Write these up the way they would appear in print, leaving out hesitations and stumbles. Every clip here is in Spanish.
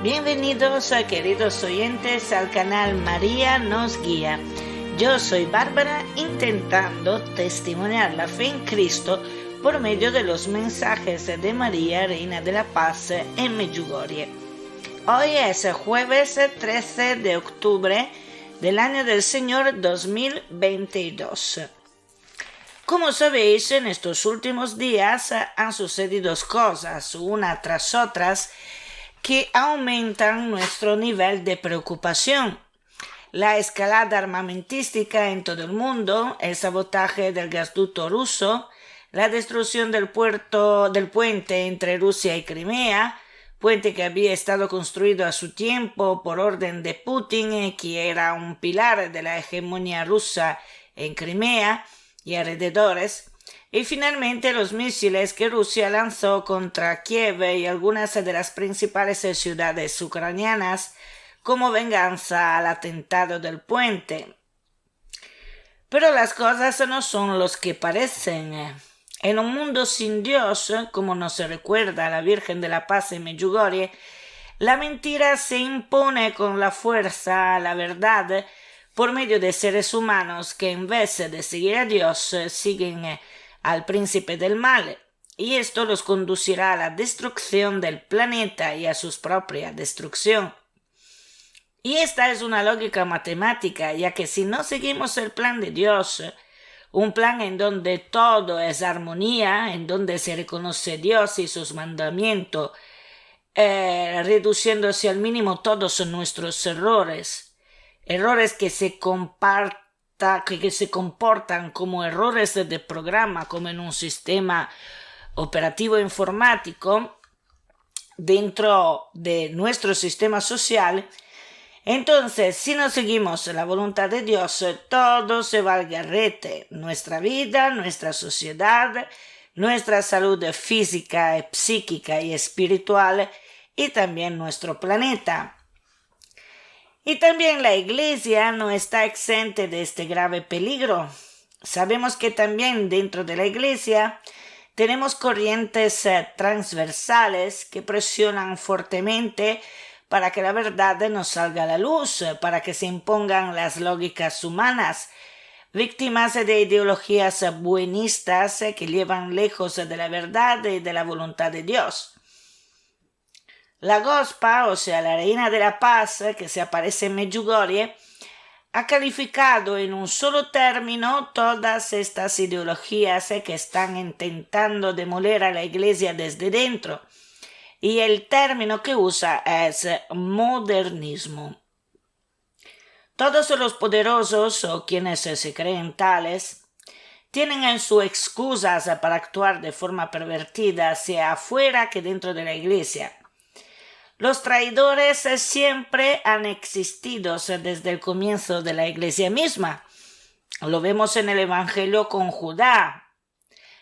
Bienvenidos, queridos oyentes, al canal María nos guía. Yo soy Bárbara, intentando testimoniar la fe en Cristo por medio de los mensajes de María, Reina de la Paz, en Medjugorje. Hoy es jueves 13 de octubre del año del Señor 2022. Como sabéis, en estos últimos días han sucedido cosas, una tras otras, que aumentan nuestro nivel de preocupación. La escalada armamentística en todo el mundo, el sabotaje del gasoducto ruso, la destrucción del puente entre Rusia y Crimea, puente que había estado construido a su tiempo por orden de Putin, que era un pilar de la hegemonía rusa en Crimea y alrededores, y finalmente los misiles que Rusia lanzó contra Kiev y algunas de las principales ciudades ucranianas como venganza al atentado del puente. Pero las cosas no son los que parecen. En un mundo sin Dios, como nos recuerda la Virgen de la Paz en Medjugorje, la mentira se impone con la fuerza a la verdad por medio de seres humanos que en vez de seguir a Dios siguen al príncipe del mal, y esto los conducirá a la destrucción del planeta y a su propia destrucción. Y esta es una lógica matemática, ya que si no seguimos el plan de Dios, un plan en donde todo es armonía, en donde se reconoce Dios y sus mandamientos, reduciéndose al mínimo todos nuestros errores que se comportan como errores de programa, como en un sistema operativo informático dentro de nuestro sistema social. Entonces, si no seguimos la voluntad de Dios, todo se va al garrete. Nuestra vida, nuestra sociedad, nuestra salud física, psíquica y espiritual, y también nuestro planeta. Y también la Iglesia no está exenta de este grave peligro. Sabemos que también dentro de la Iglesia tenemos corrientes transversales que presionan fuertemente para que la verdad no salga a la luz, para que se impongan las lógicas humanas, víctimas de ideologías buenistas que llevan lejos de la verdad y de la voluntad de Dios. La Gospa, o sea, la Reina de la Paz, que se aparece en Medjugorje, ha calificado en un solo término todas estas ideologías que están intentando demoler a la Iglesia desde dentro, y el término que usa es modernismo. Todos los poderosos, o quienes se creen tales, tienen en sus excusas para actuar de forma pervertida, sea afuera que dentro de la Iglesia. Los traidores siempre han existido desde el comienzo de la Iglesia misma. Lo vemos en el Evangelio con Judá,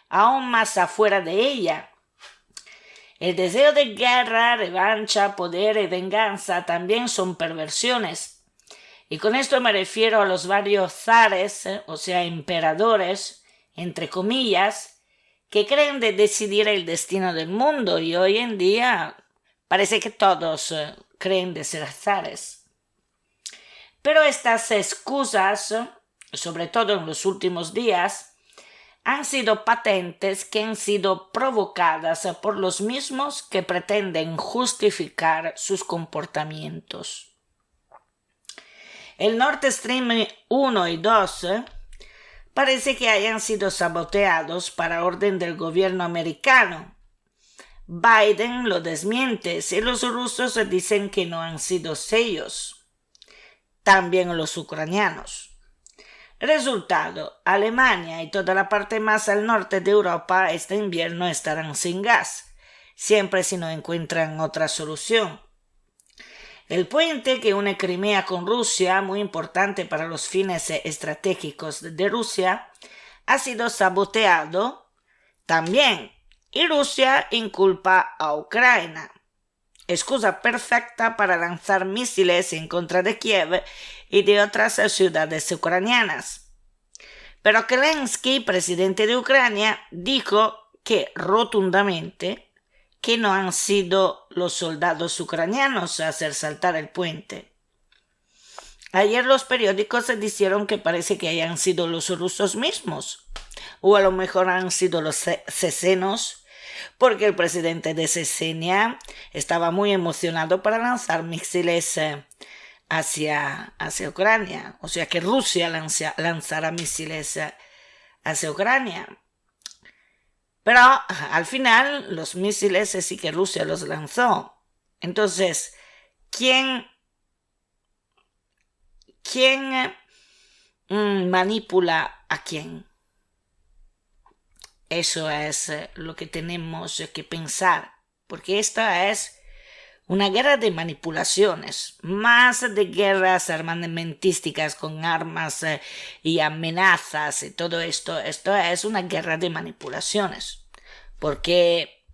aún más afuera de ella. El deseo de guerra, revancha, poder y venganza también son perversiones. Y con esto me refiero a los varios zares, o sea, emperadores, entre comillas, que creen de decidir el destino del mundo, y hoy en día parece que todos creen de ser zares. Pero estas excusas, sobre todo en los últimos días, han sido patentes que han sido provocadas por los mismos que pretenden justificar sus comportamientos. El Nord Stream 1 y 2 parece que hayan sido saboteados para orden del gobierno americano. Biden lo desmiente y los rusos dicen que no han sido ellos. También los ucranianos. Resultado: Alemania y toda la parte más al norte de Europa este invierno estarán sin gas, siempre si no encuentran otra solución. El puente que une Crimea con Rusia, muy importante para los fines estratégicos de Rusia, ha sido saboteado también, y Rusia inculpa a Ucrania. Excusa perfecta para lanzar misiles en contra de Kiev y de otras ciudades ucranianas. Pero Zelensky, presidente de Ucrania, dijo que rotundamente que no han sido los soldados ucranianos a hacer saltar el puente. Ayer los periódicos dijeron que parece que hayan sido los rusos mismos, o a lo mejor han sido los cesenos, porque el presidente de Chechenia estaba muy emocionado para lanzar misiles hacia Ucrania, o sea que Rusia lanzará misiles hacia Ucrania. Pero al final los misiles sí que Rusia los lanzó. Entonces, ¿quién manipula a quién? Eso es lo que tenemos que pensar, porque esta es una guerra de manipulaciones, más de guerras armamentísticas con armas y amenazas y todo esto. Esto es una guerra de manipulaciones, porque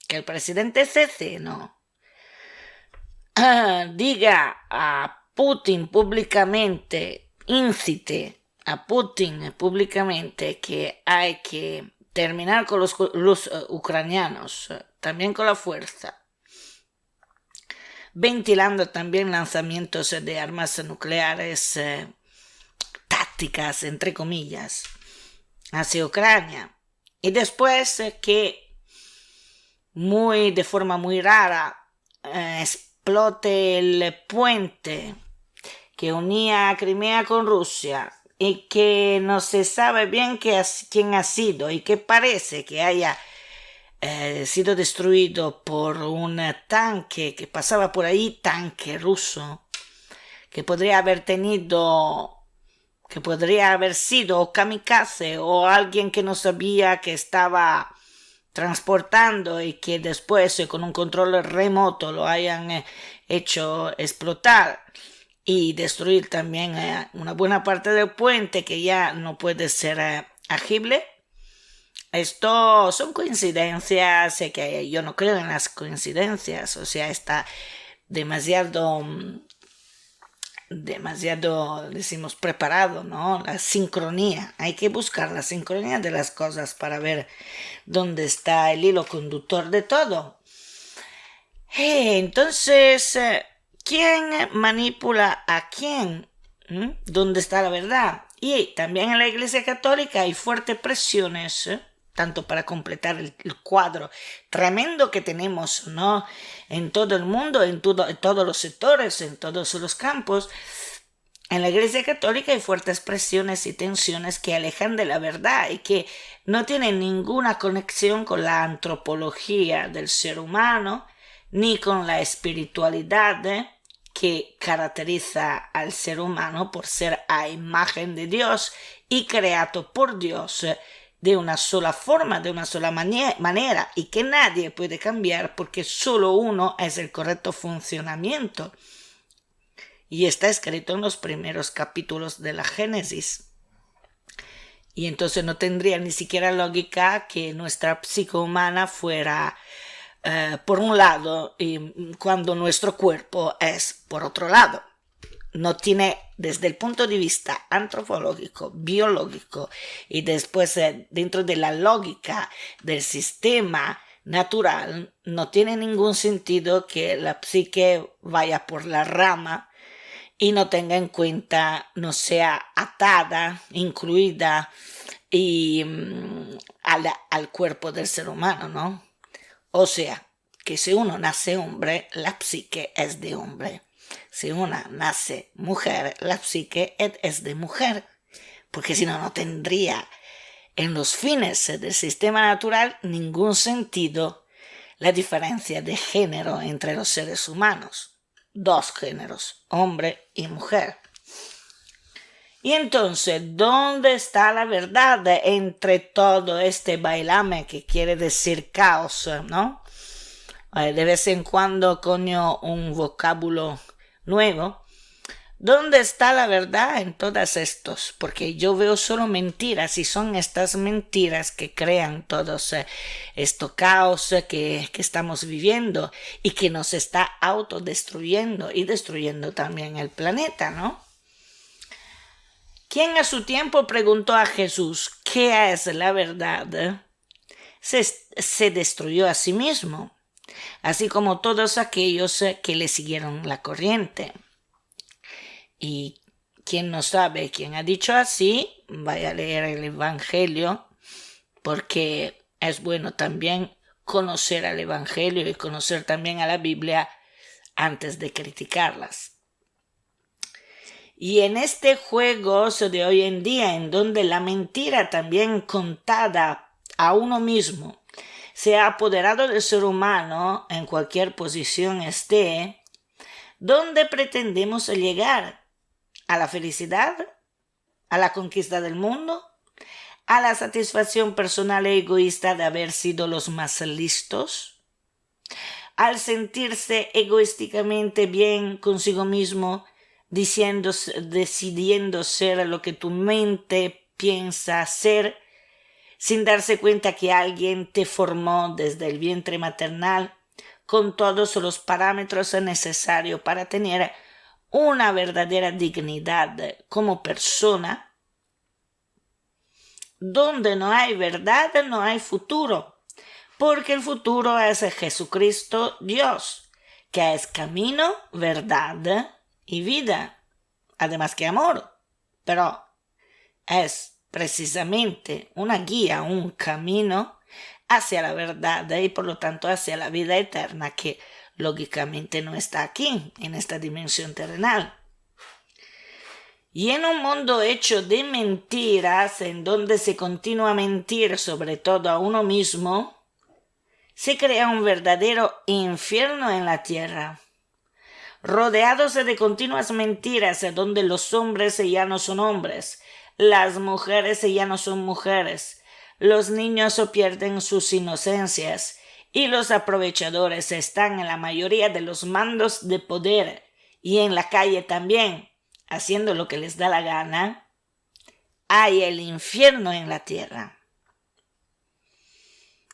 que el presidente ceceno diga a Putin públicamente, incite a Putin públicamente que hay que terminar con los ucranianos, también con la fuerza, ventilando también lanzamientos de armas nucleares tácticas, entre comillas, hacia Ucrania. Y después que de forma muy rara explote el puente que unía a Crimea con Rusia y que no se sabe bien quién ha sido y que parece que haya sido destruido por un tanque que pasaba por ahí, tanque ruso, que podría haber sido kamikaze o alguien que no sabía que estaba transportando y que después con un control remoto lo hayan hecho explotar y destruir también una buena parte del puente que ya no puede ser agible. Esto son coincidencias, que yo no creo en las coincidencias, o sea, está demasiado, decimos, preparado, ¿no? La sincronía, hay que buscar la sincronía de las cosas para ver dónde está el hilo conductor de todo. Entonces, ¿quién manipula a quién? ¿Dónde está la verdad? Y también en la Iglesia Católica hay fuertes presiones, tanto para completar el cuadro tremendo que tenemos, ¿no? En todo el mundo, en todos los sectores, en todos los campos. En la Iglesia Católica hay fuertes presiones y tensiones que alejan de la verdad y que no tienen ninguna conexión con la antropología del ser humano ni con la espiritualidad que caracteriza al ser humano por ser a imagen de Dios y creado por Dios de una sola forma, de una sola manera, y que nadie puede cambiar porque solo uno es el correcto funcionamiento. Y está escrito en los primeros capítulos de la Génesis. Y entonces no tendría ni siquiera lógica que nuestra psique humana fuera por un lado y cuando nuestro cuerpo es por otro lado. No tiene, desde el punto de vista antropológico, biológico y después dentro de la lógica del sistema natural, no tiene ningún sentido que la psique vaya por la rama y no tenga en cuenta, no sea atada, incluida y al cuerpo del ser humano, ¿no? O sea, que si uno nace hombre, la psique es de hombre. Si una nace mujer, la psique es de mujer. Porque si no, no tendría en los fines del sistema natural ningún sentido la diferencia de género entre los seres humanos. Dos géneros, hombre y mujer. Y entonces, ¿dónde está la verdad entre todo este bailame que quiere decir caos, ¿no? De vez en cuando coño un vocábulo nuevo. ¿Dónde está la verdad en todos estos? Porque yo veo solo mentiras y son estas mentiras que crean todos estos caos que estamos viviendo y que nos está autodestruyendo y destruyendo también el planeta, ¿no? ¿Quién a su tiempo preguntó a Jesús qué es la verdad? se destruyó a sí mismo, así como todos aquellos que le siguieron la corriente. Y quien no sabe quién ha dicho así, vaya a leer el Evangelio, porque es bueno también conocer al Evangelio y conocer también a la Biblia antes de criticarlas. Y en este juego de hoy en día, en donde la mentira también contada a uno mismo se ha apoderado del ser humano en cualquier posición esté, ¿dónde pretendemos llegar? ¿A la felicidad? ¿A la conquista del mundo? ¿A la satisfacción personal e egoísta de haber sido los más listos? ¿Al sentirse egoísticamente bien consigo mismo, decidiendo ser lo que tu mente piensa ser, sin darse cuenta que alguien te formó desde el vientre maternal con todos los parámetros necesarios para tener una verdadera dignidad como persona? Donde no hay verdad, no hay futuro, porque el futuro es Jesucristo Dios, que es camino, verdad y vida, además que amor, pero es precisamente una guía, un camino hacia la verdad y por lo tanto hacia la vida eterna, que lógicamente no está aquí, en esta dimensión terrenal. Y en un mundo hecho de mentiras, en donde se continúa a mentir sobre todo a uno mismo, se crea un verdadero infierno en la tierra. Rodeados de continuas mentiras, donde los hombres ya no son hombres, las mujeres ya no son mujeres, los niños pierden sus inocencias y los aprovechadores están en la mayoría de los mandos de poder y en la calle también, haciendo lo que les da la gana, hay el infierno en la tierra.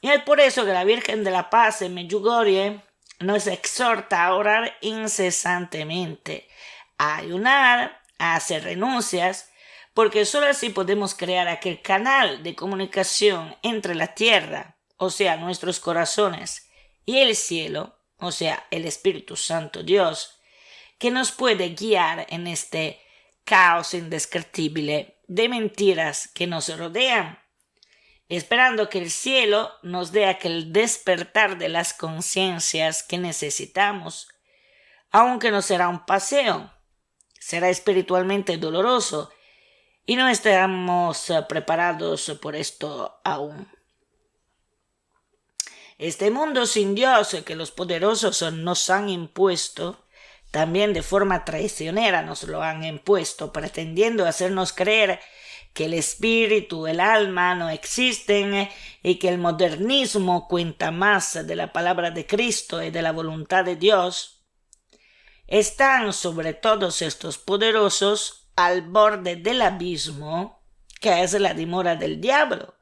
Y es por eso que la Virgen de la Paz en Medjugorje nos exhorta a orar incesantemente, a ayunar, a hacer renuncias, porque solo así podemos crear aquel canal de comunicación entre la tierra, o sea, nuestros corazones, y el cielo, o sea, el Espíritu Santo Dios, que nos puede guiar en este caos indescriptible de mentiras que nos rodean, esperando que el cielo nos dé aquel despertar de las conciencias que necesitamos, aunque no será un paseo, será espiritualmente doloroso y no estamos preparados por esto aún. Este mundo sin Dios que los poderosos nos han impuesto, también de forma traicionera nos lo han impuesto, pretendiendo hacernos creer que el espíritu, el alma no existen y que el modernismo cuenta más de la palabra de Cristo y de la voluntad de Dios, están sobre todos estos poderosos al borde del abismo, que es la dimora del diablo.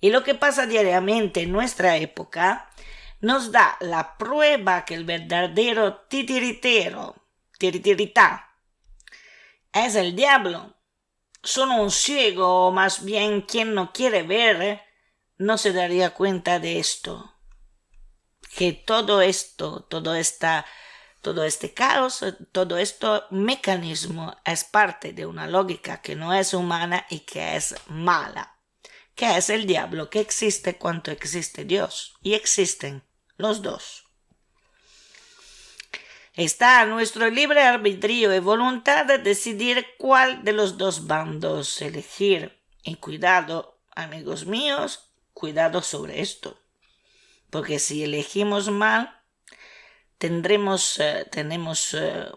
Y lo que pasa diariamente en nuestra época nos da la prueba que el verdadero titiritero, titiritá, es el diablo. Solo un ciego, o más bien quien no quiere ver, no se daría cuenta de esto. Que todo este caos, todo este mecanismo es parte de una lógica que no es humana y que es mala. Que es el diablo, que existe cuanto existe Dios. Y existen los dos. Está a nuestro libre arbitrio y voluntad de decidir cuál de los dos bandos elegir. Y cuidado, amigos míos, cuidado sobre esto. Porque si elegimos mal, tenemos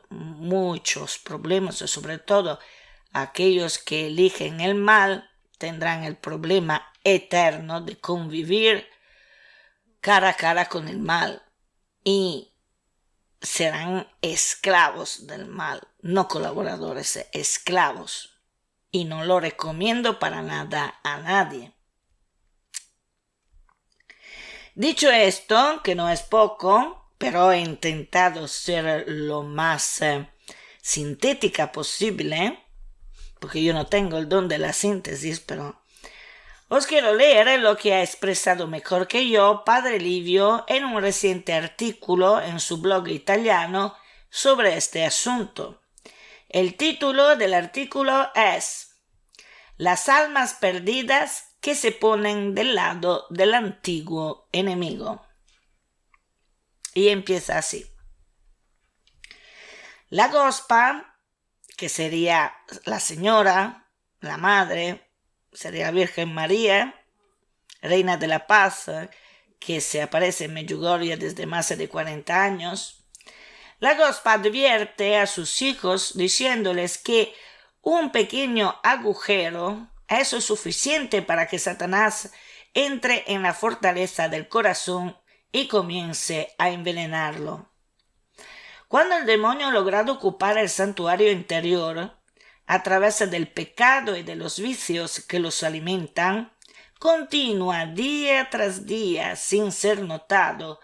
muchos problemas, sobre todo aquellos que eligen el mal tendrán el problema eterno de convivir cara a cara con el mal y serán esclavos del mal, no colaboradores, esclavos. Y no lo recomiendo para nada a nadie. Dicho esto, que no es poco, pero he intentado ser lo más sintética posible, porque yo no tengo el don de la síntesis, pero Os quiero leer lo que ha expresado mejor que yo Padre Livio en un reciente artículo en su blog italiano sobre este asunto. El título del artículo es Las almas perdidas que se ponen del lado del antiguo enemigo. Y empieza así. La Gospa, que sería la señora, la madre, sería la Virgen María, Reina de la Paz, que se aparece en Medjugorje desde más de 40 años. La Gospa advierte a sus hijos diciéndoles que un pequeño agujero es suficiente para que Satanás entre en la fortaleza del corazón y comience a envenenarlo. Cuando el demonio ha logrado ocupar el santuario interior, a través del pecado y de los vicios que los alimentan, continúa día tras día sin ser notado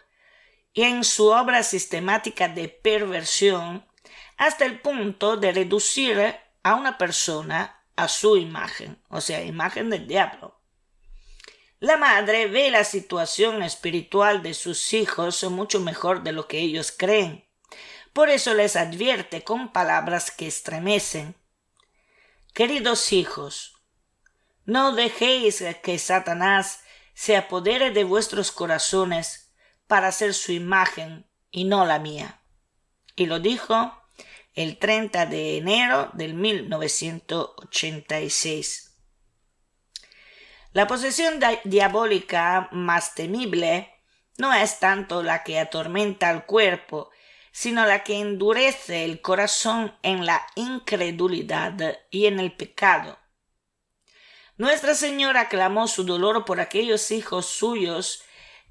y en su obra sistemática de perversión hasta el punto de reducir a una persona a su imagen, o sea, imagen del diablo. La madre ve la situación espiritual de sus hijos mucho mejor de lo que ellos creen. Por eso les advierte con palabras que estremecen. Queridos hijos, no dejéis que Satanás se apodere de vuestros corazones para hacer su imagen y no la mía. Y lo dijo el 30 de enero del 1986. La posesión diabólica más temible no es tanto la que atormenta al cuerpo, sino la que endurece el corazón en la incredulidad y en el pecado. Nuestra Señora clamó su dolor por aquellos hijos suyos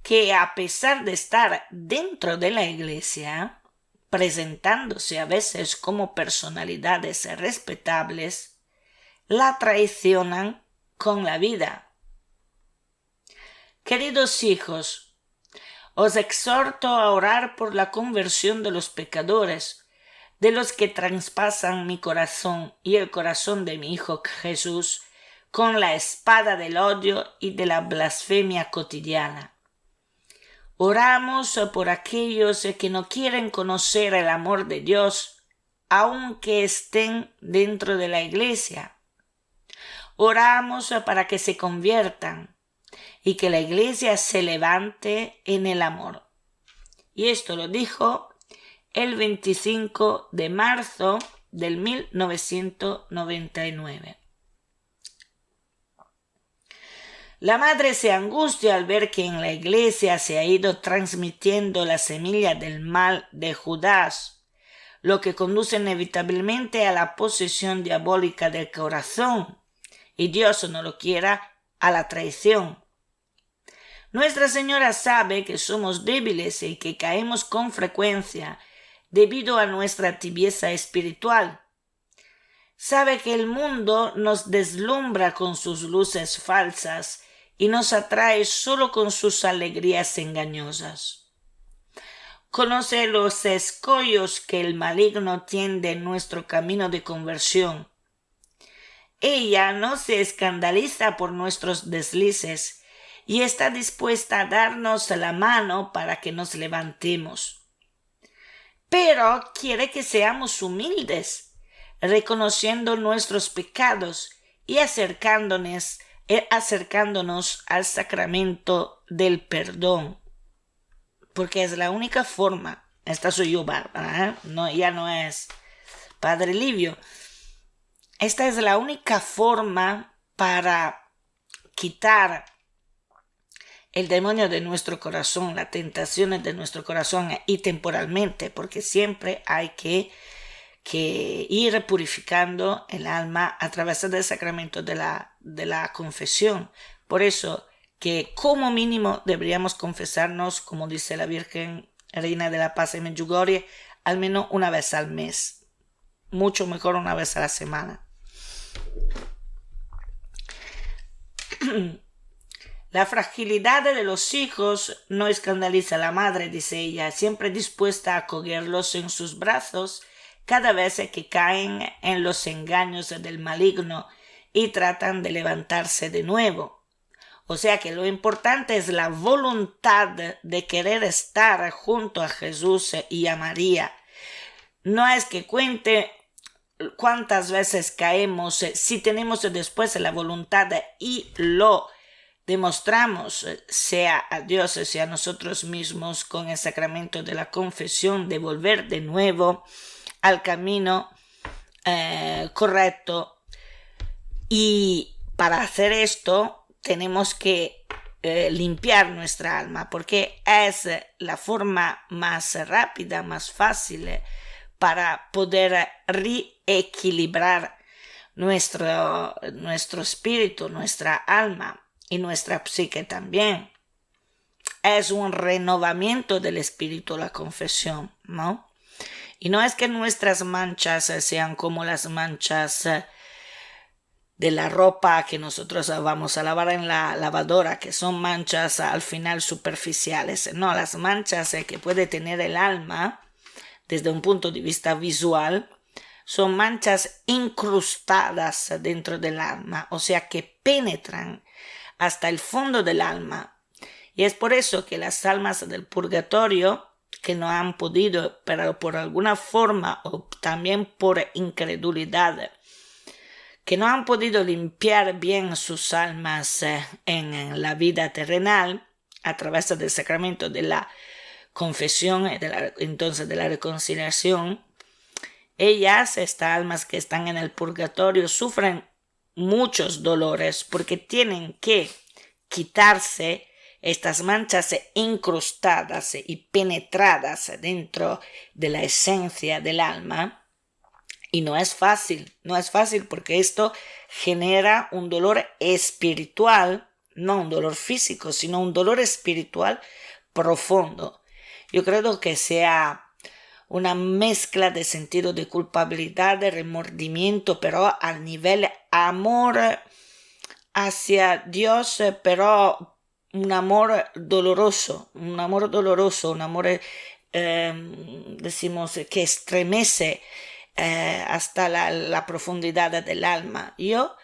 que, a pesar de estar dentro de la Iglesia, presentándose a veces como personalidades respetables, la traicionan con la vida. Queridos hijos, os exhorto a orar por la conversión de los pecadores, de los que traspasan mi corazón y el corazón de mi Hijo Jesús con la espada del odio y de la blasfemia cotidiana. Oramos por aquellos que no quieren conocer el amor de Dios, aunque estén dentro de la Iglesia. Oramos para que se conviertan y que la Iglesia se levante en el amor. Y esto lo dijo el 25 de marzo del 1999. La madre se angustia al ver que en la Iglesia se ha ido transmitiendo la semilla del mal de Judas, lo que conduce inevitablemente a la posesión diabólica del corazón, y Dios no lo quiera, a la traición. Nuestra Señora sabe que somos débiles y que caemos con frecuencia debido a nuestra tibieza espiritual. Sabe que el mundo nos deslumbra con sus luces falsas y nos atrae solo con sus alegrías engañosas. Conoce los escollos que el maligno tiende en nuestro camino de conversión. Ella no se escandaliza por nuestros deslices y está dispuesta a darnos la mano para que nos levantemos. Pero quiere que seamos humildes, reconociendo nuestros pecados y acercándonos al sacramento del perdón. Porque es la única forma. Esta soy yo, Bárbara, ¿eh? No, ya no es Padre Livio. Esta es la única forma para quitar el demonio de nuestro corazón, las tentaciones de nuestro corazón, y temporalmente, porque siempre hay que ir purificando el alma a través del sacramento de la confesión. Por eso que como mínimo deberíamos confesarnos, como dice la Virgen Reina de la Paz en Medjugorje, al menos una vez al mes. Mucho mejor una vez a la semana. La fragilidad de los hijos no escandaliza a la madre, dice ella, siempre dispuesta a acogerlos en sus brazos cada vez que caen en los engaños del maligno y tratan de levantarse de nuevo. O sea que lo importante es la voluntad de querer estar junto a Jesús y a María. No es que cuente cuántas veces caemos, si tenemos después la voluntad y lo demostramos, sea a Dios, sea a nosotros mismos, con el sacramento de la confesión, de volver de nuevo al camino correcto. Y para hacer esto tenemos que limpiar nuestra alma, porque es la forma más rápida, más fácil para poder reequilibrar nuestro espíritu, nuestra alma y nuestra psique también. Es un renovamiento del espíritu la confesión, ¿no? Y no es que nuestras manchas sean como las manchas de la ropa que nosotros vamos a lavar en la lavadora, que son manchas al final superficiales. No, las manchas que puede tener el alma desde un punto de vista visual son manchas incrustadas dentro del alma, o sea que penetran hasta el fondo del alma. Y es por eso que las almas del purgatorio, que no han podido, pero por alguna forma o también por incredulidad, que no han podido limpiar bien sus almas en la vida terrenal a través del sacramento de la confesión y entonces de la reconciliación, ellas, estas almas que están en el purgatorio, sufren muchos dolores porque tienen que quitarse estas manchas incrustadas y penetradas dentro de la esencia del alma. Y no es fácil porque esto genera un dolor espiritual, no un dolor físico, sino un dolor espiritual profundo. Yo creo que sea una mezcla de sentido de culpabilidad, de remordimiento, pero al nivel amor hacia Dios, pero un amor doloroso, decimos que estremece hasta la profundidad del alma. Yo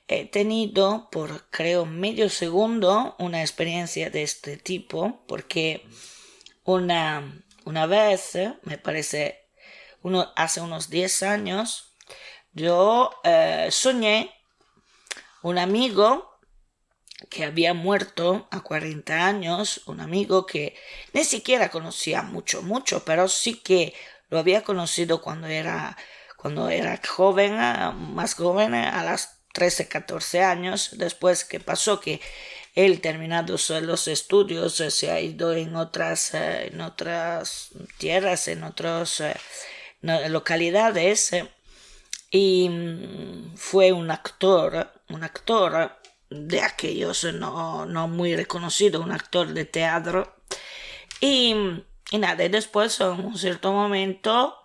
he tenido por creo medio segundo una experiencia de este tipo, porque una vez, me parece hace unos 10 años, yo soñé un amigo que había muerto a 40 años, un amigo que ni siquiera conocía mucho, pero sí que lo había conocido cuando era joven, más joven, a las 13, 14 años. Después, ¿qué pasó? Que él, terminados los estudios, se ha ido en otras tierras, en otras localidades, y fue un actor de aquellos no muy reconocido, un actor de teatro. Y nada, y después en un cierto momento,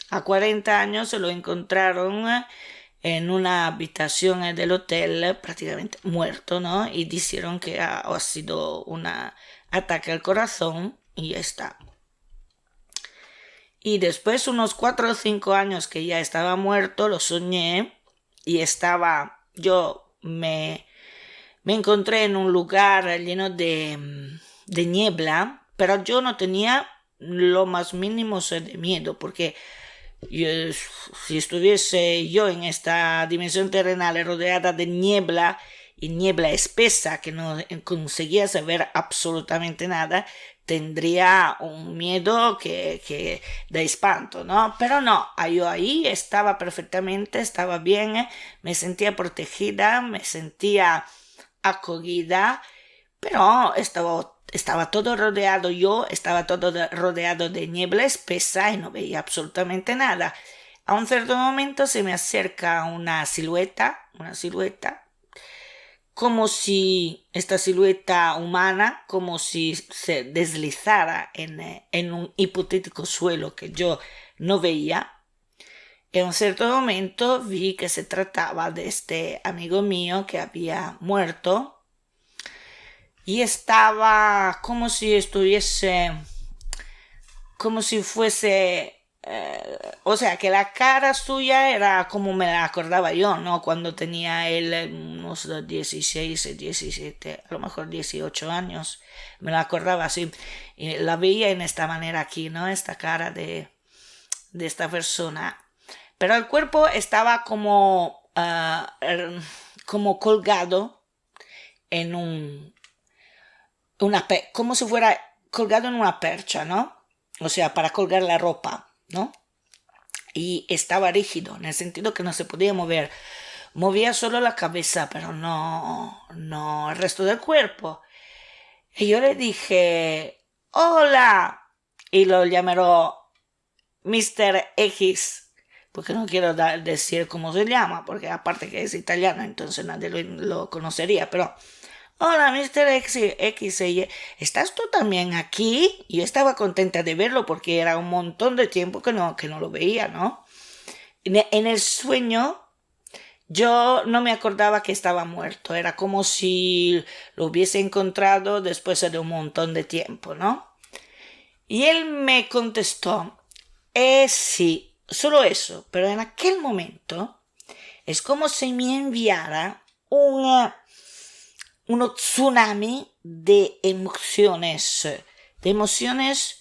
a 40 años, se lo encontraron en una habitación del hotel prácticamente muerto, ¿no? Y dijeron que ha sido un ataque al corazón y ya está. Y después, unos 4 o 5 años que ya estaba muerto, lo soñé y yo me encontré en un lugar lleno de niebla, pero yo no tenía lo más mínimo de miedo, porque si estuviese yo en esta dimensión terrenal rodeada de niebla, y niebla espesa que no conseguía saber absolutamente nada, tendría un miedo que de espanto, ¿no? Pero no, yo ahí estaba perfectamente, estaba bien, me sentía protegida, me sentía acogida, pero estaba todo rodeado, estaba todo rodeado de niebla espesa y no veía absolutamente nada. A un cierto momento se me acerca una silueta, como si esta silueta humana, como si se deslizara en un hipotético suelo que yo no veía. En un cierto momento vi que se trataba de este amigo mío que había muerto y estaba como si fuese o sea, que la cara suya era como me la acordaba yo, ¿no? Cuando tenía él unos 16, 17, a lo mejor 18 años, me la acordaba así. Y la veía en esta manera aquí, ¿no? Esta cara de esta persona. Pero el cuerpo estaba como colgado en como si fuera colgado en una percha, ¿no? O sea, para colgar la ropa, ¿no? Y estaba rígido, en el sentido que no se podía mover. Movía solo la cabeza, pero no el resto del cuerpo. Y yo le dije, hola, y lo llamaré Mr. X, porque no quiero decir cómo se llama, porque aparte que es italiano, entonces nadie lo conocería, pero hola, Mr. X, ¿estás tú también aquí? Yo estaba contenta de verlo porque era un montón de tiempo que no lo veía, ¿no? En el sueño yo no me acordaba que estaba muerto, era como si lo hubiese encontrado después de un montón de tiempo, ¿no? Y él me contestó, sí, solo eso, pero en aquel momento es como si me enviara uno tsunami de emociones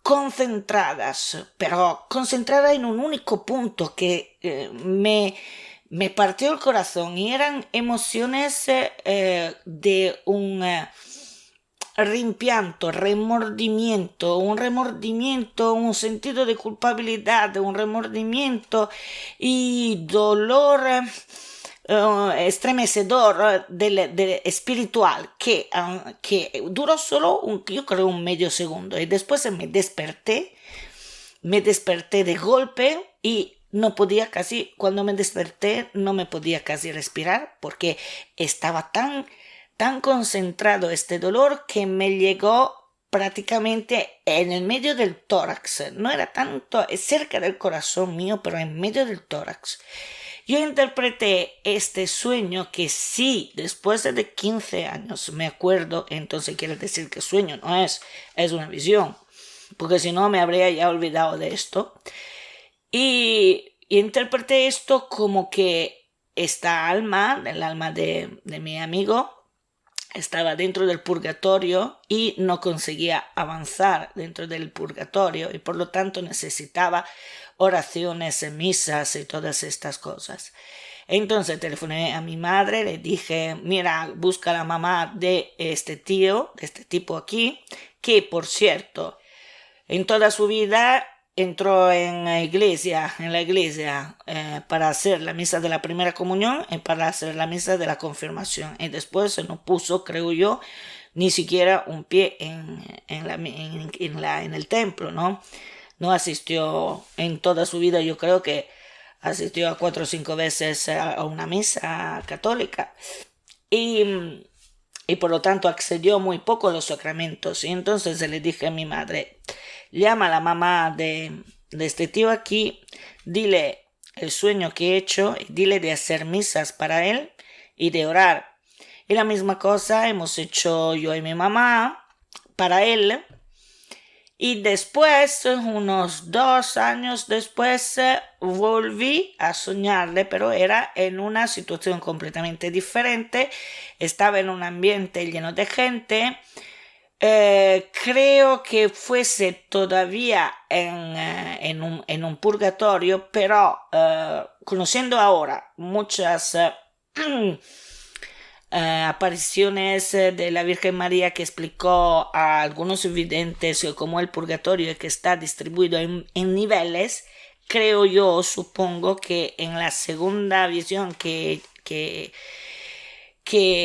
concentradas, pero concentradas en un único punto que me partió el corazón y eran emociones de un rimpianto, un remordimiento, un sentido de culpabilidad, un remordimiento y dolor estremecedor espiritual que duró solo yo creo un medio segundo y después me desperté de golpe y no podía casi, cuando me desperté no me podía casi respirar porque estaba tan concentrado este dolor que me llegó prácticamente en el medio del tórax, no era tanto cerca del corazón mío, pero en medio del tórax. Yo interpreté este sueño que sí, después de 15 años me acuerdo, entonces quiere decir que sueño no es una visión, porque si no me habría ya olvidado de esto. Y interpreté esto como que esta alma, el alma de mi amigo, estaba dentro del purgatorio y no conseguía avanzar dentro del purgatorio y por lo tanto necesitaba oraciones, misas y todas estas cosas. Entonces telefoné a mi madre, le dije, mira, busca a la mamá de este tío, de este tipo aquí, que por cierto, en toda su vida entró en la iglesia para hacer la misa de la primera comunión y para hacer la misa de la confirmación y después se no puso, creo yo, ni siquiera un pie en el templo, no asistió en toda su vida, yo creo que asistió a 4 o 5 veces a una misa católica y por lo tanto accedió muy poco a los sacramentos y entonces le dije a mi madre, llama a la mamá de este tío aquí, dile el sueño que he hecho y dile de hacer misas para él y de orar. Y la misma cosa hemos hecho yo y mi mamá para él. Y después, unos 2 años después, volví a soñarle, pero era en una situación completamente diferente. Estaba en un ambiente lleno de gente. Creo que fuese todavía en un purgatorio, pero conociendo ahora muchas apariciones de la Virgen María que explicó a algunos videntes cómo el purgatorio que está distribuido en niveles, creo yo, supongo que en la segunda visión que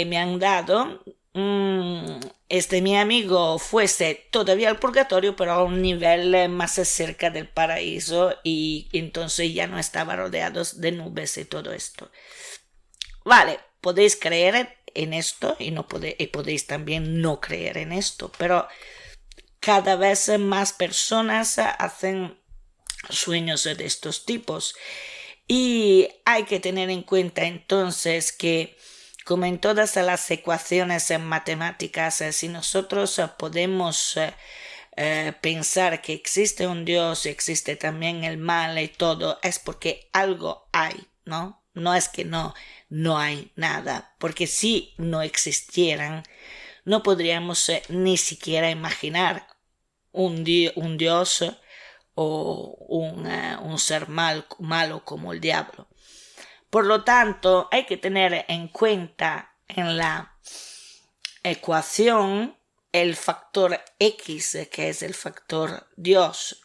me han dado, mi amigo fuese todavía al purgatorio, pero a un nivel más cerca del paraíso y entonces ya no estaba rodeado de nubes y todo esto. Vale, podéis creer en esto y podéis también no creer en esto, pero cada vez más personas hacen sueños de estos tipos y hay que tener en cuenta entonces que como en todas las ecuaciones matemáticas, si nosotros podemos pensar que existe un Dios, existe también el mal y todo, es porque algo hay, ¿no? No es que no hay nada, porque si no existieran, no podríamos ni siquiera imaginar un Dios o un ser malo como el diablo. Por lo tanto, hay que tener en cuenta en la ecuación el factor X, que es el factor Dios.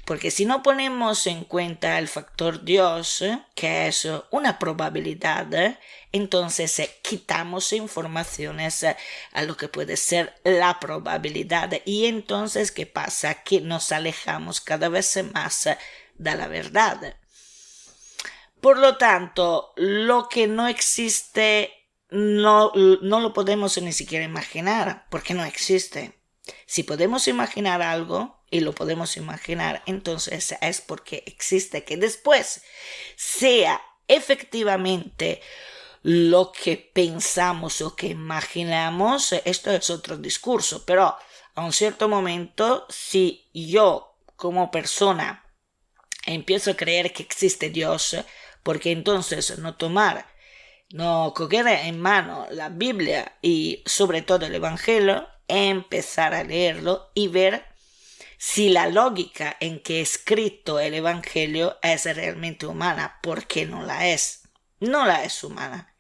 Porque si no ponemos en cuenta el factor Dios, que es una probabilidad, entonces quitamos informaciones a lo que puede ser la probabilidad. Y entonces, ¿qué pasa? Que nos alejamos cada vez más de la verdad. Por lo tanto, lo que no existe no lo podemos ni siquiera imaginar, porque no existe. Si podemos imaginar algo, y lo podemos imaginar, entonces es porque existe. Que después sea efectivamente lo que pensamos o que imaginamos, esto es otro discurso, pero a un cierto momento, si yo como persona empiezo a creer que existe Dios, porque entonces no coger en mano la Biblia y sobre todo el Evangelio, empezar a leerlo y ver si la lógica en que he escrito el Evangelio es realmente humana, porque no la es. No la es humana,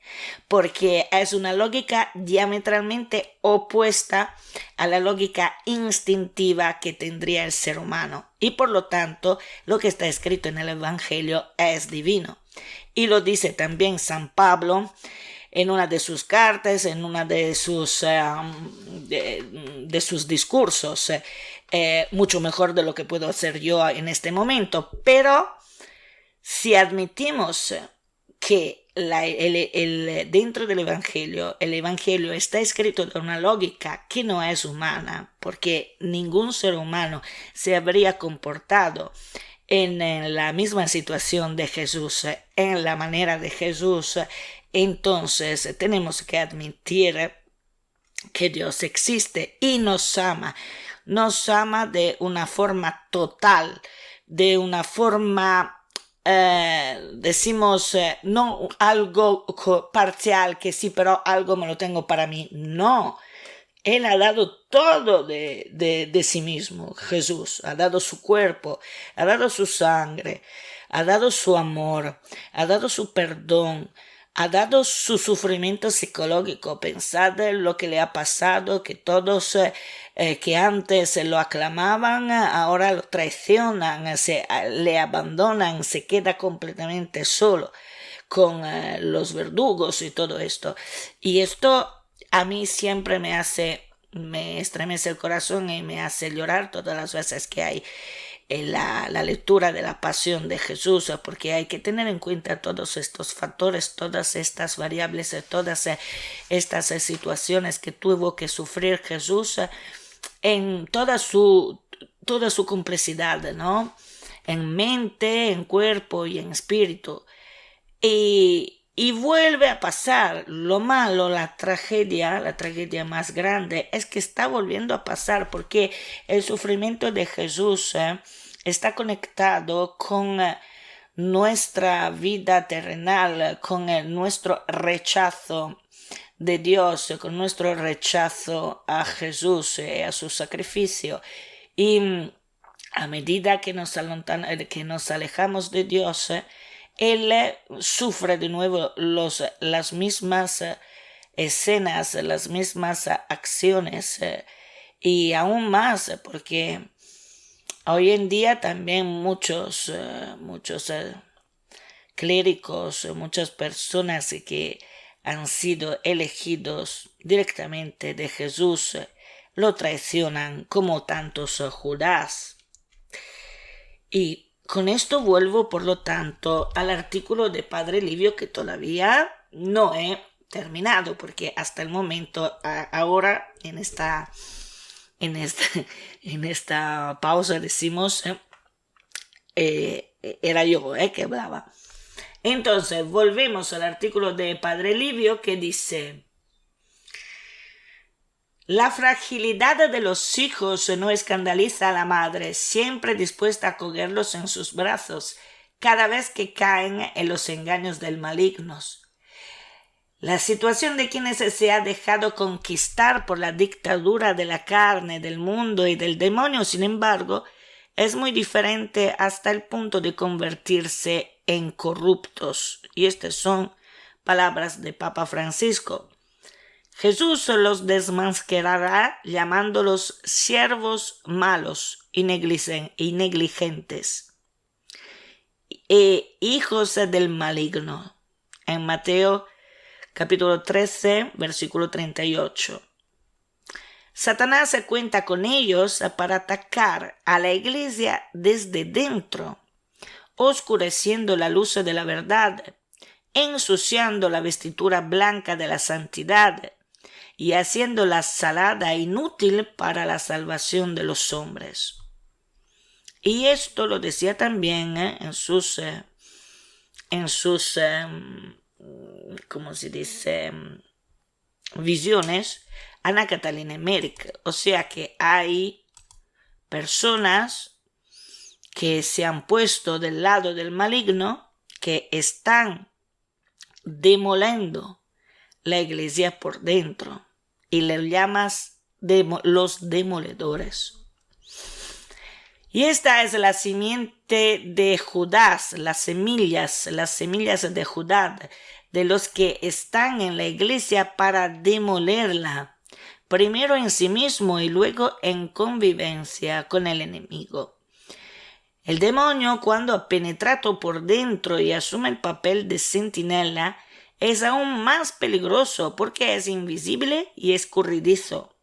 porque es una lógica diametralmente opuesta a la lógica instintiva que tendría el ser humano. Y por lo tanto, lo que está escrito en el Evangelio es divino. Y lo dice también San Pablo en una de sus cartas, en una de sus discursos, mucho mejor de lo que puedo hacer yo en este momento. Pero si admitimos que dentro del Evangelio, el Evangelio está escrito de una lógica que no es humana, porque ningún ser humano se habría comportado en la misma situación de Jesús, en la manera de Jesús, entonces tenemos que admitir que Dios existe y nos ama de una forma total, de una forma decimos no algo parcial, que sí, pero algo me lo tengo para mí. No, Él ha dado todo de sí mismo. Jesús ha dado su cuerpo, ha dado su sangre, ha dado su amor, ha dado su perdón, ha dado su sufrimiento psicológico. Pensad en lo que le ha pasado, que todos que antes lo aclamaban, ahora lo traicionan, le abandonan, se queda completamente solo con los verdugos y todo esto. Y esto a mí siempre me estremece el corazón y me hace llorar todas las veces que hay la lectura de la pasión de Jesús, porque hay que tener en cuenta todos estos factores, todas estas variables, todas estas situaciones que tuvo que sufrir Jesús en toda su complejidad, ¿no? En mente, en cuerpo y en espíritu. Y vuelve a pasar lo malo, la tragedia más grande es que está volviendo a pasar, porque el sufrimiento de Jesús está conectado con nuestra vida terrenal, con nuestro rechazo de Dios, con nuestro rechazo a Jesús y a su sacrificio. Y a medida que nos alejamos de Dios, Él sufre de nuevo las mismas escenas, las mismas acciones, y aún más, porque hoy en día también muchos clérigos, muchas personas que han sido elegidos directamente de Jesús, lo traicionan, como tantos Judas. Y con esto vuelvo, por lo tanto, al artículo de Padre Livio, que todavía no he terminado, porque hasta el momento, ahora en esta pausa decimos, era yo que hablaba. Entonces, volvemos al artículo de Padre Livio, que dice: La fragilidad de los hijos no escandaliza a la madre, siempre dispuesta a cogerlos en sus brazos cada vez que caen en los engaños del maligno. La situación de quienes se ha dejado conquistar por la dictadura de la carne, del mundo y del demonio, sin embargo, es muy diferente hasta el punto de convertirse en corruptos. Y estas son palabras de Papa Francisco. Jesús los desmascarará llamándolos siervos malos y negligentes e hijos del maligno. En Mateo capítulo 13, versículo 38. Satanás se cuenta con ellos para atacar a la iglesia desde dentro, oscureciendo la luz de la verdad, ensuciando la vestidura blanca de la santidad y haciéndola salada e inútil para la salvación de los hombres. Y esto lo decía también en sus ¿cómo se dice? Visiones, Ana Catalina Emmerich. O sea que hay personas que se han puesto del lado del maligno, que están demoliendo la iglesia por dentro y le llamas los demoledores. Y esta es la simiente de Judas, las semillas de Judas, de los que están en la iglesia para demolerla, primero en sí mismo y luego en convivencia con el enemigo. El demonio, cuando ha penetrado por dentro y asume el papel de centinela, es aún más peligroso porque es invisible y escurridizo.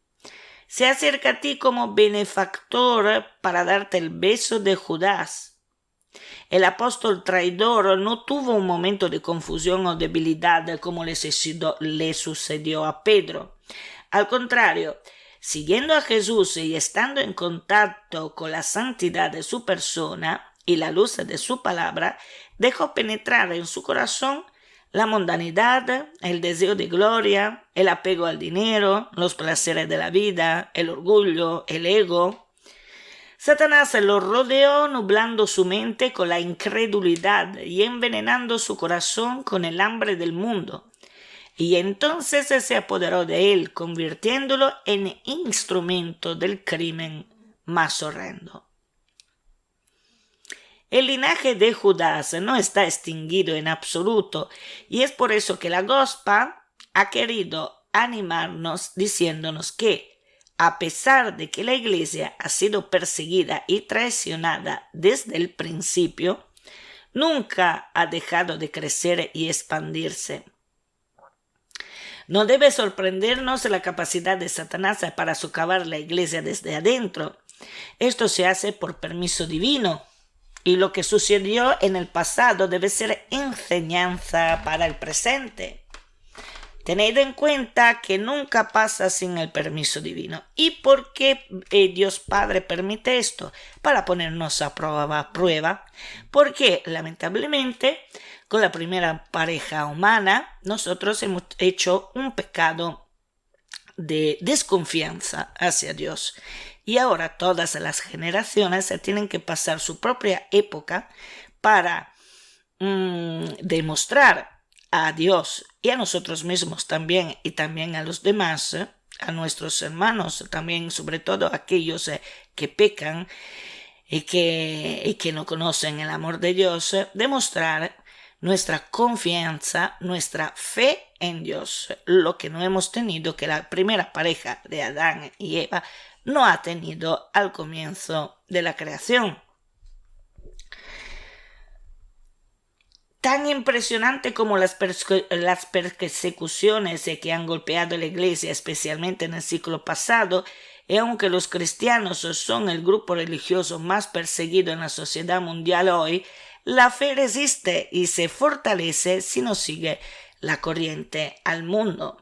Se acerca a ti como benefactor para darte el beso de Judas. El apóstol traidor no tuvo un momento de confusión o debilidad como le sucedió a Pedro. Al contrario, siguiendo a Jesús y estando en contacto con la santidad de su persona y la luz de su palabra, dejó penetrar en su corazón la mundanidad, el deseo de gloria, el apego al dinero, los placeres de la vida, el orgullo, el ego. Satanás lo rodeó nublando su mente con la incredulidad y envenenando su corazón con el hambre del mundo. Y entonces se apoderó de él, convirtiéndolo en instrumento del crimen más horrendo. El linaje de Judas no está extinguido en absoluto y es por eso que la Gospel ha querido animarnos diciéndonos que, a pesar de que la Iglesia ha sido perseguida y traicionada desde el principio, nunca ha dejado de crecer y expandirse. No debe sorprendernos la capacidad de Satanás para socavar la Iglesia desde adentro. Esto se hace por permiso divino. Y lo que sucedió en el pasado debe ser enseñanza para el presente. Tened en cuenta que nunca pasa sin el permiso divino. ¿Y por qué Dios Padre permite esto? Para ponernos a prueba. Porque, lamentablemente, con la primera pareja humana, nosotros hemos hecho un pecado de desconfianza hacia Dios. Y ahora todas las generaciones tienen que pasar su propia época para demostrar a Dios y a nosotros mismos también, y también a los demás, a nuestros hermanos, también sobre todo a aquellos que pecan y que no conocen el amor de Dios, demostrar nuestra confianza, nuestra fe en Dios, lo que no hemos tenido, que la primera pareja de Adán y Eva no ha tenido al comienzo de la creación. Tan impresionante como las persecuciones que han golpeado la Iglesia, especialmente en el siglo pasado, y aunque los cristianos son el grupo religioso más perseguido en la sociedad mundial hoy, la fe resiste y se fortalece si no sigue la corriente al mundo.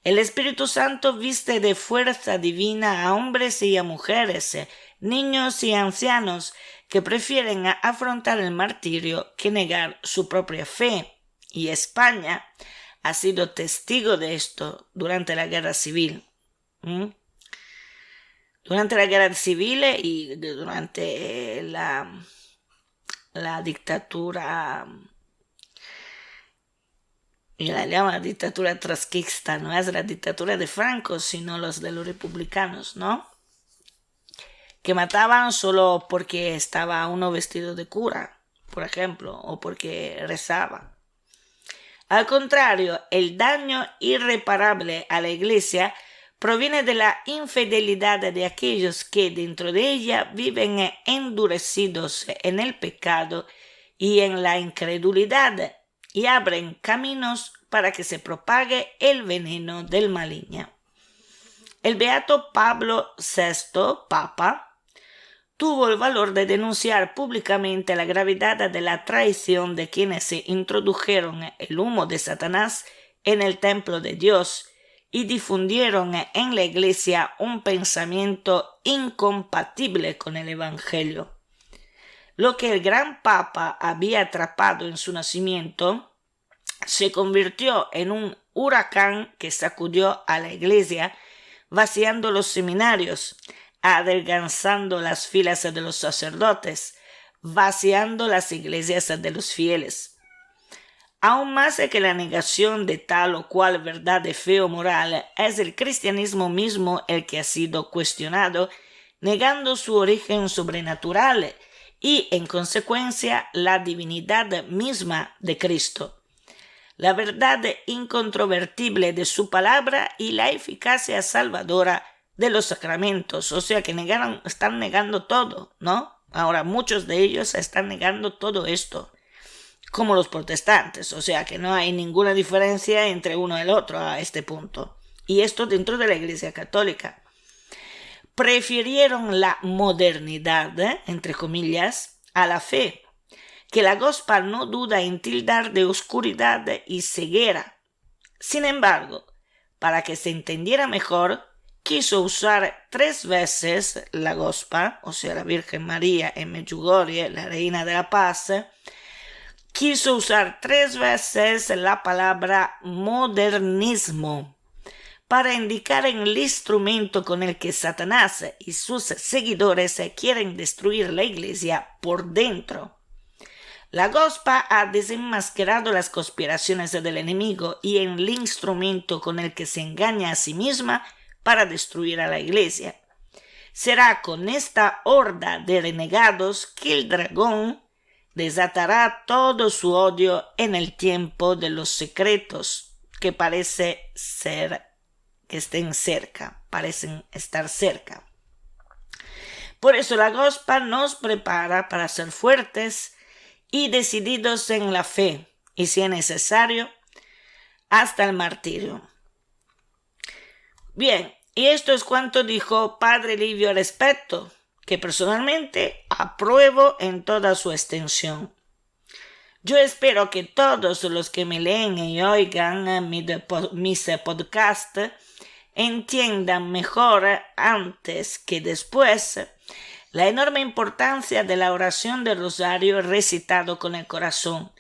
El Espíritu Santo viste de fuerza divina a hombres y a mujeres, niños y ancianos, que prefieren afrontar el martirio que negar su propia fe. Y España ha sido testigo de esto durante la Guerra Civil. ¿Mm? Durante la guerra civile y durante la dictadura, y la llama dictadura trotskista, no es la dictadura de Franco, sino los de los republicanos, ¿no? Que mataban solo porque estaba uno vestido de cura, por ejemplo, o porque rezaba. Al contrario, el daño irreparable a la Iglesia proviene de la infidelidad de aquellos que dentro de ella viven endurecidos en el pecado y en la incredulidad y abren caminos para que se propague el veneno del maligno. El beato Pablo VI, Papa, tuvo el valor de denunciar públicamente la gravedad de la traición de quienes se introdujeron el humo de Satanás en el templo de Dios y difundieron en la Iglesia un pensamiento incompatible con el Evangelio. Lo que el gran Papa había atrapado en su nacimiento se convirtió en un huracán que sacudió a la Iglesia, vaciando los seminarios, adelgazando las filas de los sacerdotes, vaciando las iglesias de los fieles. Aún más que la negación de tal o cual verdad de fe o moral, es el cristianismo mismo el que ha sido cuestionado, negando su origen sobrenatural y, en consecuencia, la divinidad misma de Cristo, la verdad incontrovertible de su palabra y la eficacia salvadora de los sacramentos. O sea que están negando todo, ¿no? Ahora muchos de ellos están negando todo esto, como los protestantes, o sea que no hay ninguna diferencia entre uno y el otro a este punto. Y esto dentro de la Iglesia Católica. Prefirieron la modernidad, entre comillas, a la fe, que la gospel no duda en tildar de oscuridad y ceguera. Sin embargo, para que se entendiera mejor, quiso usar 3 veces la gospel, o sea, la Virgen María en Medjugorje, la Reina de la Paz, quiso usar 3 veces la palabra modernismo para indicar el instrumento con el que Satanás y sus seguidores quieren destruir la Iglesia por dentro. La gospel ha desenmascarado las conspiraciones del enemigo y el instrumento con el que se engaña a sí misma para destruir a la Iglesia. Será con esta horda de renegados que el dragón desatará todo su odio en el tiempo de los secretos que parecen estar cerca. Por eso la gospel nos prepara para ser fuertes y decididos en la fe, y si es necesario, hasta el martirio. Bien, y esto es cuanto dijo Padre Livio al respecto, que personalmente apruebo en toda su extensión. Yo espero que todos los que me leen y oigan mis podcasts entiendan mejor antes que después la enorme importancia de la oración del rosario recitado con el corazón.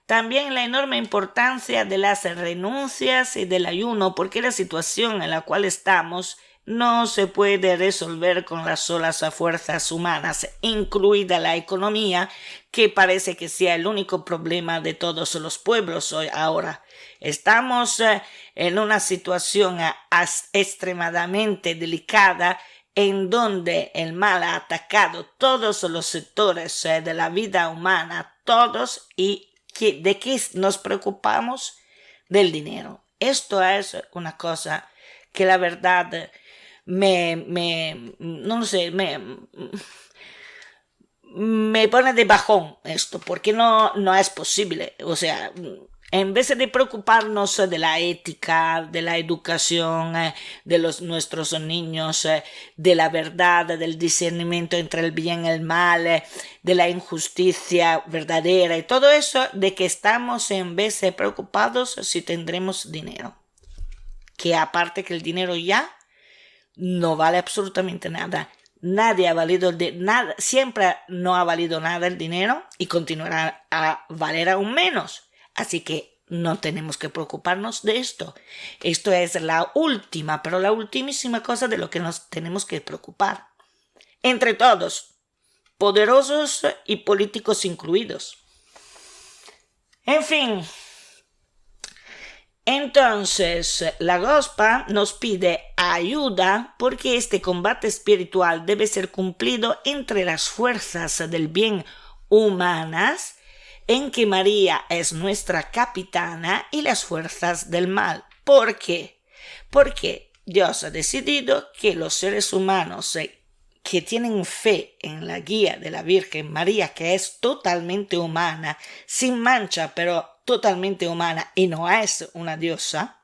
También la enorme importancia de las renuncias y del ayuno, porque la situación en la cual estamos no se puede resolver con las solas fuerzas humanas, incluida la economía, que parece que sea el único problema de todos los pueblos hoy ahora. Estamos en una situación extremadamente delicada, en donde el mal ha atacado todos los sectores de la vida humana, todos, y ¿de qué nos preocupamos? Del dinero. Esto es una cosa que la verdad me pone de bajón esto, porque no es posible. O sea, en vez de preocuparnos de la ética, de la educación de nuestros niños, de la verdad, del discernimiento entre el bien y el mal, de la injusticia verdadera y todo eso, de que estamos en vez de preocupados si tendremos dinero. Que aparte que el dinero ya no vale absolutamente nada. Nadie ha valido nada, siempre no ha valido nada el dinero y continuará a valer aún menos. Así que no tenemos que preocuparnos de esto. Esto es la última, pero la ultimísima cosa de lo que nos tenemos que preocupar. Entre todos, poderosos y políticos incluidos. En fin, entonces la Gospa nos pide ayuda porque este combate espiritual debe ser cumplido entre las fuerzas del bien humanas, en que María es nuestra capitana, y las fuerzas del mal. ¿Por qué? Porque Dios ha decidido que los seres humanos que tienen fe en la guía de la Virgen María, que es totalmente humana, sin mancha, pero totalmente humana y no es una diosa,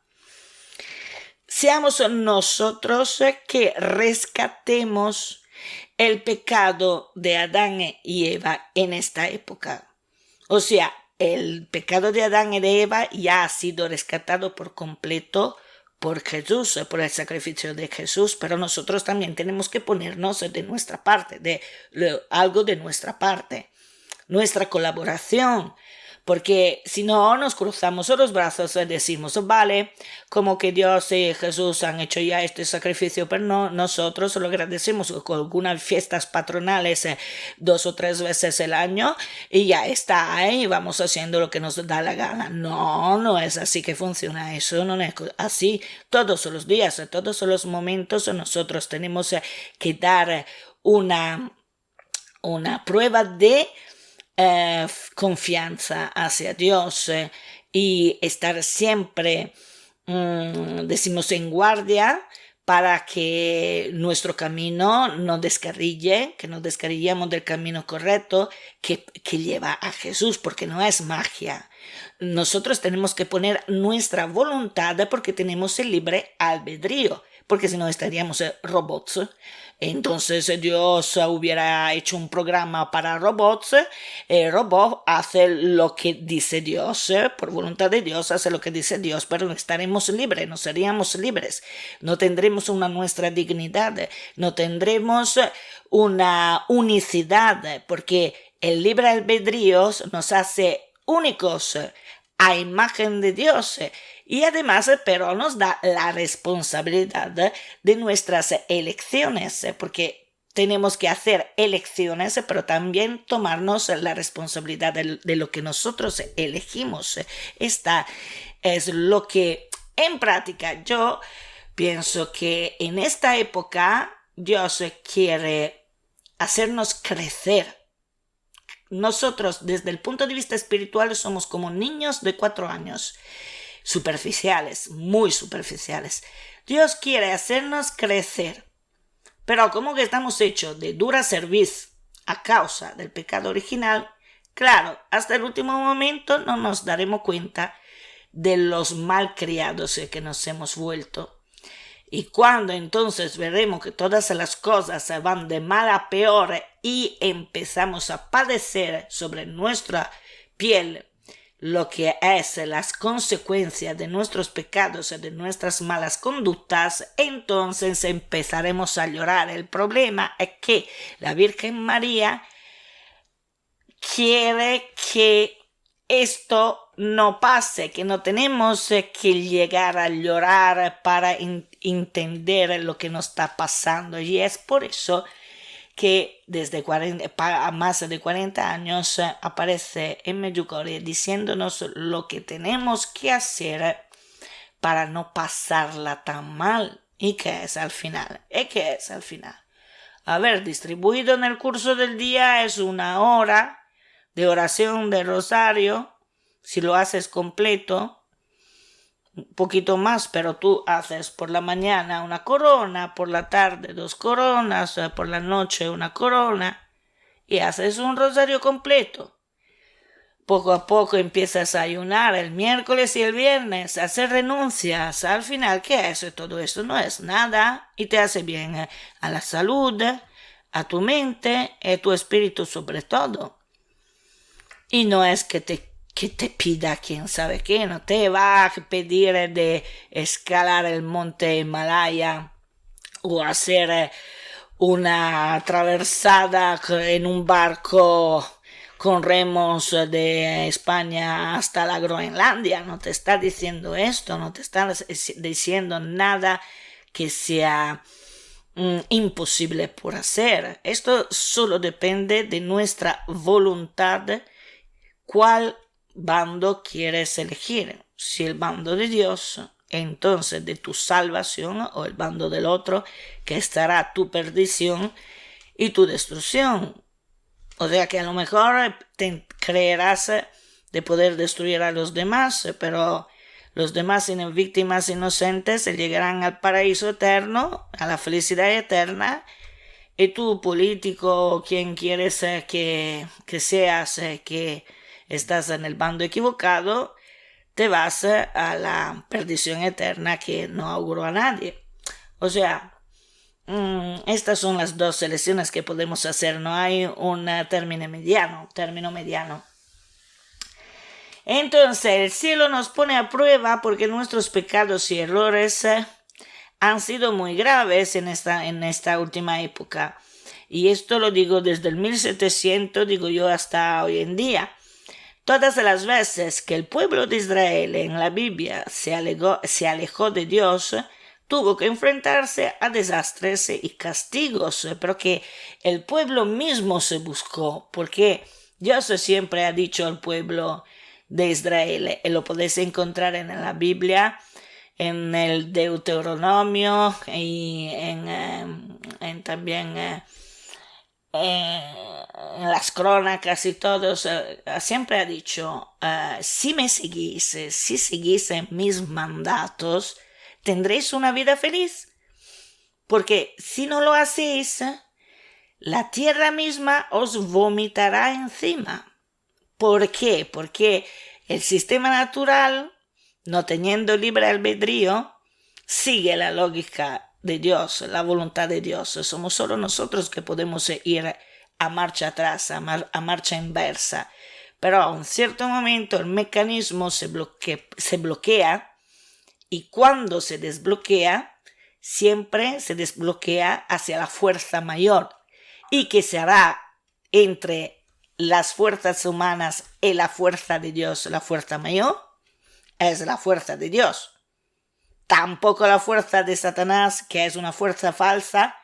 seamos nosotros que rescatemos el pecado de Adán y Eva en esta época. O sea, el pecado de Adán y de Eva ya ha sido rescatado por completo por Jesús, por el sacrificio de Jesús, pero nosotros también tenemos que ponernos de nuestra parte, algo de nuestra parte, nuestra colaboración, porque si no nos cruzamos los brazos y decimos, vale, como que Dios y Jesús han hecho ya este sacrificio, pero no, nosotros lo agradecemos con algunas fiestas patronales 2 o 3 veces el año y ya está, ahí vamos haciendo lo que nos da la gana. No, no es así que funciona eso, no es así. Todos los días, todos los momentos nosotros tenemos que dar una prueba de confianza hacia Dios y estar siempre, decimos, en guardia para que nuestro camino no descarrille, que no descarrillemos del camino correcto que lleva a Jesús, porque no es magia. Nosotros tenemos que poner nuestra voluntad porque tenemos el libre albedrío, porque si no estaríamos robots. Entonces Dios hubiera hecho un programa para robots, el robot hace lo que dice Dios, por voluntad de Dios hace lo que dice Dios, pero no estaremos libres, no seríamos libres, no tendremos nuestra dignidad, no tendremos una unicidad, porque el libre albedrío nos hace únicos a imagen de Dios. Y además, pero nos da la responsabilidad de nuestras elecciones, porque tenemos que hacer elecciones, pero también tomarnos la responsabilidad de lo que nosotros elegimos. Esta es lo que, en práctica, yo pienso que en esta época Dios quiere hacernos crecer. Nosotros, desde el punto de vista espiritual, somos como niños de 4 años. Superficiales, muy superficiales. Dios quiere hacernos crecer, pero como que estamos hechos de dura cerviz a causa del pecado original, claro, hasta el último momento no nos daremos cuenta de los malcriados que nos hemos vuelto. Y cuando entonces veremos que todas las cosas van de mal a peor y empezamos a padecer sobre nuestra piel lo que es las consecuencias de nuestros pecados y de nuestras malas conductas, entonces empezaremos a llorar. El problema es que la Virgen María quiere que esto no pase, que no tenemos que llegar a llorar para entender lo que nos está pasando, y es por eso que desde más de 40 años aparece en Medjugorje diciéndonos lo que tenemos que hacer para no pasarla tan mal. ¿Y qué es al final? A ver, distribuido en el curso del día es 1 hora de oración de rosario, si lo haces completo, un poquito más, pero tú haces por la mañana 1 corona, por la tarde 2 coronas, por la noche 1 corona, y haces un rosario completo. Poco a poco empiezas a ayunar el miércoles y el viernes, a hacer renuncias. Al final, ¿qué es todo esto? No es nada, y te hace bien a la salud, a tu mente y a tu espíritu sobre todo. Y no es que te pida quién sabe qué, no te va a pedir de escalar el monte Himalaya o hacer una atravesada en un barco corremos de España hasta la Groenlandia. No te está diciendo esto, no te está diciendo nada que sea imposible por hacer. Esto solo depende de nuestra voluntad, cuál bando quieres elegir. Si el bando de Dios, entonces de tu salvación, o el bando del otro, que estará tu perdición y tu destrucción. O sea que a lo mejor te creerás de poder destruir a los demás, pero los demás víctimas inocentes llegarán al paraíso eterno, a la felicidad eterna, y tú, político, quien quieres que seas, que estás en el bando equivocado, te vas a la perdición eterna que no auguro a nadie. O sea, estas son las dos elecciones que podemos hacer, no hay un término mediano. Entonces el cielo nos pone a prueba porque nuestros pecados y errores han sido muy graves en esta última época. Y esto lo digo desde el 1700, digo yo, hasta hoy en día. Todas las veces que el pueblo de Israel en la Biblia se alejó de Dios, tuvo que enfrentarse a desastres y castigos, pero que el pueblo mismo se buscó, porque Dios siempre ha dicho al pueblo de Israel, lo podéis encontrar en la Biblia, en el Deuteronomio y también en las crónicas y todos, siempre ha dicho, si seguís mis mandatos, tendréis una vida feliz, porque si no lo hacéis, la tierra misma os vomitará encima. ¿Por qué? Porque el sistema natural, no teniendo libre albedrío, sigue la lógica de Dios, la voluntad de Dios. Somos solo nosotros que podemos ir a marcha atrás, a marcha inversa. Pero a un cierto momento el mecanismo se bloquea, y cuando se desbloquea, siempre se desbloquea hacia la fuerza mayor, y que se hará entre las fuerzas humanas y la fuerza de Dios. La fuerza mayor es la fuerza de Dios. Tampoco la fuerza de Satanás, que es una fuerza falsa,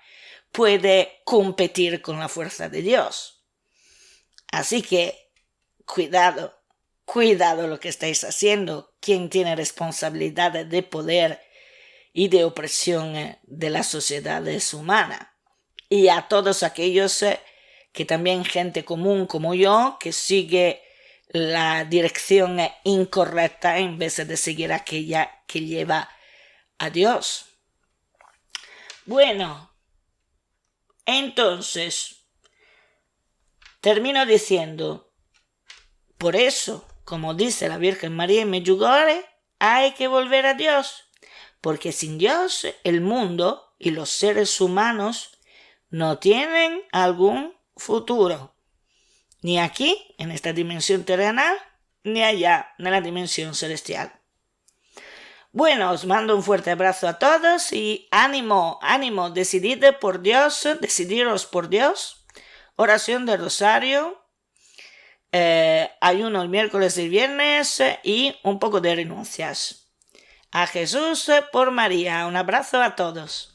puede competir con la fuerza de Dios. Así que cuidado lo que estáis haciendo. ¿Quién tiene responsabilidad de poder y de opresión de las sociedades humanas? Y a todos aquellos que también, gente común como yo, que sigue la dirección incorrecta en vez de seguir aquella que lleva a Dios. Bueno, entonces termino diciendo, por eso, como dice la Virgen María en Medjugorje, hay que volver a Dios, porque sin Dios el mundo y los seres humanos no tienen algún futuro, ni aquí, en esta dimensión terrenal, ni allá, en la dimensión celestial. Bueno, os mando un fuerte abrazo a todos y ánimo, decidiros por Dios, oración del rosario, ayuno el miércoles y el viernes y un poco de renuncias. A Jesús por María, un abrazo a todos.